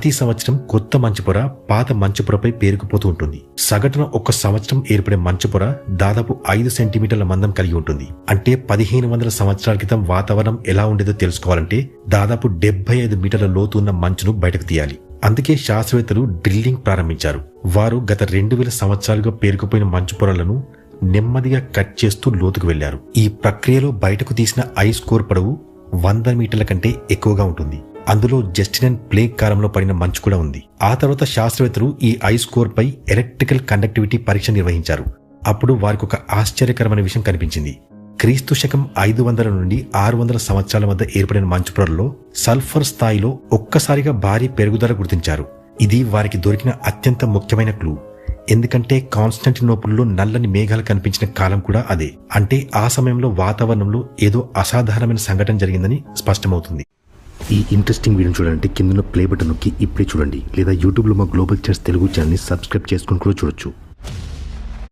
ప్రతి సంవత్సరం కొత్త మంచు పొర పాత మంచు పొరపై పేరుకుపోతూ ఉంటుంది. సగటున ఒక సంవత్సరం ఏర్పడే మంచు పొర దాదాపు 5 సెంటీమీటర్ల మందం కలిగి ఉంటుంది. అంటే 1500 సంవత్సరాల క్రితం వాతావరణం ఎలా ఉండేదో తెలుసుకోవాలంటే దాదాపు 75 మీటర్ల లోతు ఉన్న మంచును బయటకు తీయాలి. అందుకే శాస్త్రవేత్తలు డ్రిల్లింగ్ ప్రారంభించారు. వారు గత 2000 సంవత్సరాలుగా పేరుకుపోయిన మంచు పొరలను నెమ్మదిగా కట్ చేస్తూ లోతుకు వెళ్లారు. ఈ ప్రక్రియలో బయటకు తీసిన ఐస్ కోర్ పొడవు 100 మీటర్ల కంటే ఎక్కువగా ఉంటుంది. అందులో జస్టిన్ అండ్ ప్లేగ్ కాలంలో పడిన మంచు కూడా ఉంది. ఆ తర్వాత శాస్త్రవేత్తలు ఈ ఐస్ కోర్ పై ఎలక్ట్రికల్ కండక్టివిటీ పరీక్ష నిర్వహించారు. అప్పుడు వారికి ఒక ఆశ్చర్యకరమైన విషయం కనిపించింది. క్రీస్తు శకం 500 నుండి 600 సంవత్సరాల మధ్య ఏర్పడిన మంచు పొరల్లో సల్ఫర్ స్థాయిలో ఒక్కసారిగా భారీ పెరుగుదల గుర్తించారు. ఇది వారికి దొరికిన అత్యంత ముఖ్యమైన క్లూ. ఎందుకంటే కాన్స్టాంటినోపుల్లో నల్లని మేఘాలు కనిపించిన కాలం కూడా అదే. అంటే ఆ సమయంలో వాతావరణంలో ఏదో అసాధారణమైన సంఘటన జరిగిందని స్పష్టమవుతుంది. ఈ ఇంట్రెస్టింగ్ వీడియో చూడాలంటే కింద ప్లే బటన్ నొక్కి ఇప్పుడే చూడండి, లేదా యూట్యూబ్లో మా గ్లోబల్ చర్చ్ తెలుగు ఛానల్ని సబ్స్క్రైబ్ చేసుకుని కూడా చూడొచ్చు.